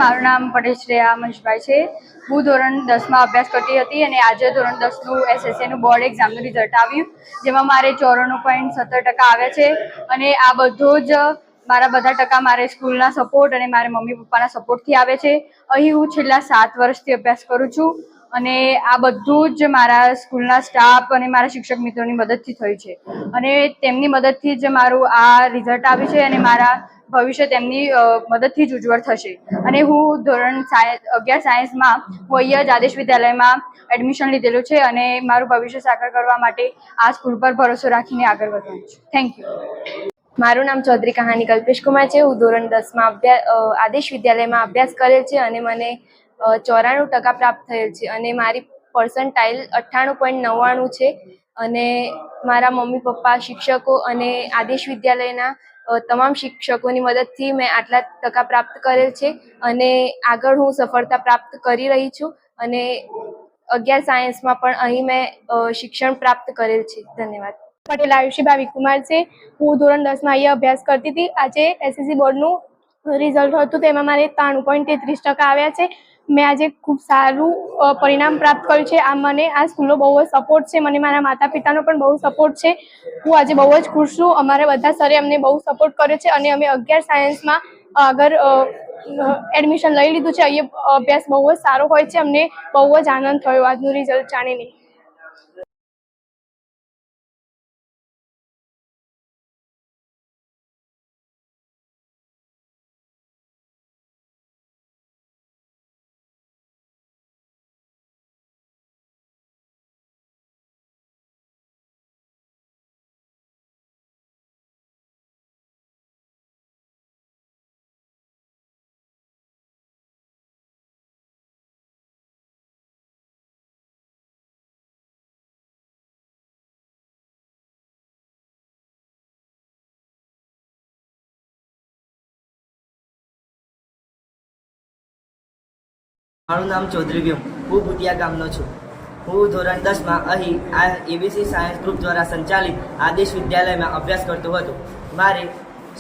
મારું નામ પટેલ શ્રેયા મનીષભાઈ છે. હું ધોરણ 10માં અભ્યાસ કરતી હતી અને આજે ધોરણ 10નું SSCનું બોર્ડ એક્ઝામનું રિઝલ્ટ આવ્યું, જેમાં મારે 94.17% આવ્યા છે. અને આ બધો જ મારા બધા ટકા મારે સ્કૂલના સપોર્ટ અને મારા મમ્મી પપ્પાના સપોર્ટથી આવે છે. અહીં હું છેલ્લા 7 વર્ષથી અભ્યાસ કરું છું અને આ બધું જ મારા સ્કૂલના સ્ટાફ અને મારા શિક્ષક મિત્રોની મદદથી થયું છે અને તેમની મદદથી જ મારું આ રિઝલ્ટ આવ્યું છે અને મારા ભવિષ્ય તેમની મદદથી જ ઉજ્જવળ થશે અને હું ધોરણ 11 સાયન્સમાં હું અહીંયા જ આદેશ વિદ્યાલયમાં એડમિશન લીધેલું છે અને મારું ભવિષ્ય સાકાર કરવા માટે આ સ્કૂલ પર ભરોસો રાખીને આગળ વધવાનું છે. Thank you. મારું નામ ચૌધરી કહાની કલ્પેશ કુમાર છે. હું ધોરણ 10માં આદેશ વિદ્યાલયમાં અભ્યાસ કરેલ છે અને મને 94% પ્રાપ્ત થયેલ છે અને મારી પર્સન્ટાઇલ 98.99 છે અને મારા મમ્મી પપ્પા શિક્ષકો અને આદેશ વિદ્યાલયના તમામ શિક્ષકોની મદદથી મેં આટલા ટકા પ્રાપ્ત કરેલ છે અને આગળ હું સફળતા પ્રાપ્ત કરી રહી છું અને 11 સાયન્સમાં પણ અહીં મેં શિક્ષણ પ્રાપ્ત કરેલ છે. ધન્યવાદ. પટેલ આયુષી ભાવિકુમાર છે. હું ધોરણ 10માં અહીંયા અભ્યાસ કરતી હતી. આજે એસએસસી બોર્ડનું રિઝલ્ટ હતું તેમાં મારે 93.33% આવ્યા છે. મેં આજે ખૂબ સારું પરિણામ પ્રાપ્ત કર્યું છે. આ મને આ સ્કૂલનો બહુ જ સપોર્ટ છે. મને મારા માતા પિતાનો પણ બહુ સપોર્ટ છે. હું આજે બહુ જ ખુશ છું. અમારા બધા સરે અમને બહુ સપોર્ટ કર્યો છે અને અમે 11 સાયન્સમાં આગળ એડમિશન લઈ લીધું છે. અહીંયા અભ્યાસ બહુ જ સારો હોય છે. અમને બહુ જ આનંદ થયો આજનું રિઝલ્ટ જાણીને. મારું નામ ચૌધરી વ્યોમ. હું ભૂતિયા ગામનો છું. હું ધોરણ 10માં અહીં આ એબીસી સાયન્સ ગ્રુપ દ્વારા સંચાલિત આદેશ વિદ્યાલયમાં અભ્યાસ કરતો હતો. મારે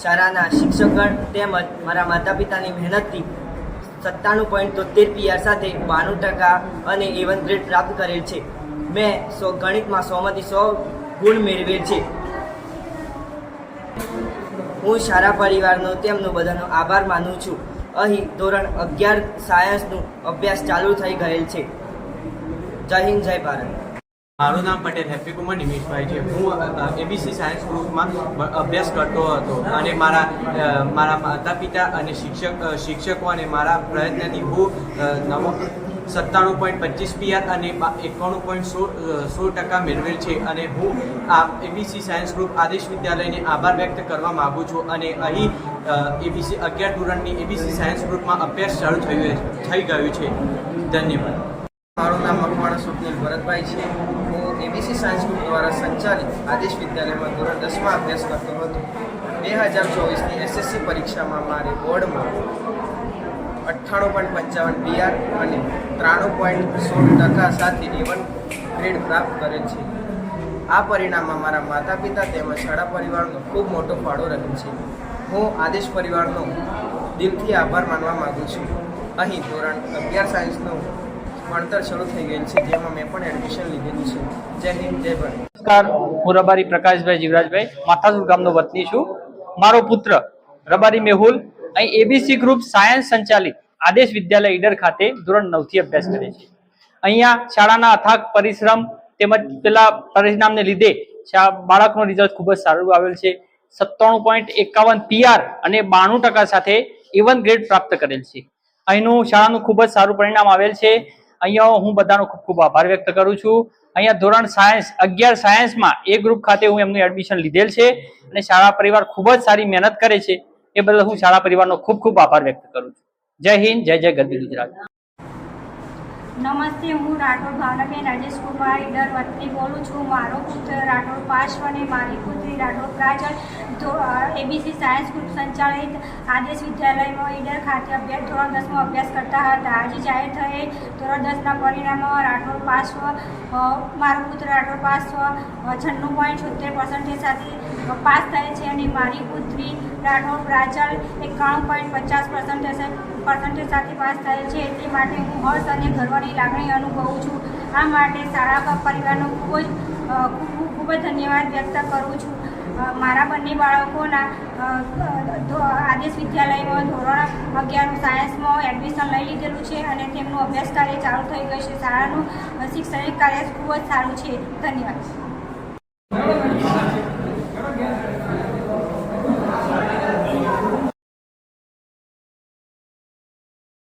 શાળાના શિક્ષકગણ તેમજ મારા માતા પિતાની મહેનતથી 97.73 PR સાથે 92% અને A1 ગ્રેડ પ્રાપ્ત કરેલ છે. મેં ગણિતમાં 100માંથી 100 ગુણ મેળવેલ છે. હું શાળા પરિવારનો તેમનો બધાનો આભાર માનું છું. અહીં ધોરણ 11 સાયન્સનું અભ્યાસ ચાલુ થઈ ગયેલ છે. જય હિન્દ, જય ભારત. મારું નામ પટેલ હેપી કુમાર નિમેશભાઈ છે. હું એબીસી સાયન્સ ગ્રુપમાં અભ્યાસ કરતો હતો અને મારા માતા પિતા અને શિક્ષકો અને મારા પ્રયત્નથી હું 97.25 PR અને 91.16% મેળવેલ છે અને હું આ એબીસી સાયન્સ ગ્રુપ આદેશ વિદ્યાલયને આભાર વ્યક્ત કરવા માગું છું અને અહીં એબીસી 11 ધોરણની એબીસી સાયન્સ ગ્રુપમાં અભ્યાસ ચાલુ થઈ ગયું છે. ધન્યવાદ. મારું નામ મકવાણા સ્વપ્નિલ ભરતભાઈ છે. હું એબીસી સાયન્સ ગ્રુપ દ્વારા સંચાલિત આદેશ વિદ્યાલયમાં ધોરણ 10માં અભ્યાસ કરતો હતો. 2024ની એસએસસી પરીક્ષામાં મારે બોર્ડમાં 98.55 PR અને 93.16% સાથે A1 ગ્રેડ પ્રાપ્ત કરેલ છે. આ પરિણામમાં મારા માતા પિતા તેમજ શાળા પરિવારનો ખૂબ મોટો ફાળો રહ્યો છે. હું આદેશ પરિવારનો દિલથી આભાર માનવા માગું છું. અહીં ધોરણ 11 સાયન્સનું ભણતર શરૂ થઈ ગયેલ છે, જેમાં મેં પણ એડમિશન લીધેલું છે. જય હિન્દ, જય ભારત. નમસ્કાર, હું રબારી પ્રકાશભાઈ જીવરાજભાઈ માથાસુર ગામનો વતની છું. મારો પુત્ર રબારી મેહુલ અહીં એબીસી ગ્રુપ સાયન્સ સંચાલિત આદેશ વિદ્યાલય ઈડર ખાતે ધોરણ 9થી અભ્યાસ કરે છે. અહીંયા શાળાના અથાગ પરિશ્રમ તેમજ પેલા પરિણામને લીધે બાળકનો રિઝલ્ટ ખૂબ જ સારું આવેલ છે. 97.51 PR અને 92% સાથે A1 ગ્રેડ પ્રાપ્ત કરેલ છે. અહીંનું શાળાનું ખૂબ જ સારું પરિણામ આવેલ છે. અહીંયા હું બધાનો ખૂબ ખૂબ આભાર વ્યક્ત કરું છું. અહીંયા ધોરણ 11 સાયન્સમાં એ ગ્રુપ ખાતે હું એમનું એડમિશન લીધેલ છે અને શાળા પરિવાર ખૂબ જ સારી મહેનત કરે છે. એ બદલ હું શાળા પરિવારનો ખૂબ ખૂબ આભાર વ્યક્ત કરું છું. જય હિન્દ, જય જય ગરવી ગુજરાત. નમસ્તે, હું રાઠોડ ભાવનાબેન રાજેશ કુમાર ઈડર વતની બોલું છું. મારો પુત્ર રાઠોડ પાર્શ્વ અને મારી પુત્રી રાઠોડ પ્રાજલ એબીસી સાયન્સ ગ્રુપ સંચાલિત આદેશ વિદ્યાલયમાં ઈડર ખાતે ધોરણ 10માં અભ્યાસ કરતા હતા. આજે જાહેર થયેલ ધોરણ 10ના પરિણામમાં રાઠોડ પાર્શ્વ મારો પુત્ર રાઠોડ પાર્શ્વ 96.76% સાથે પાસ થયેલ છે અને મારી પુત્રી રાઠોડ પ્રાજલ 91.50% સાથે પાસ થયેલ છે. તે માટે હું હર્ષ અને ગર્વની લાગણી અનુભવું છું. આ માટે શાળા પરિવારનો ખૂબ જ ધન્યવાદ વ્યક્ત કરું છું. મારા બંને બાળકોના આદેશ વિદ્યાલયમાં ધોરણ 11 સાયન્સમાં એડમિશન લઈ લીધેલું છે અને તેમનું અભ્યાસ કાર્ય ચાલુ થઈ ગયું છે. શાળાનું શૈક્ષણિક કાર્ય ખૂબ જ સારું છે. ધન્યવાદ.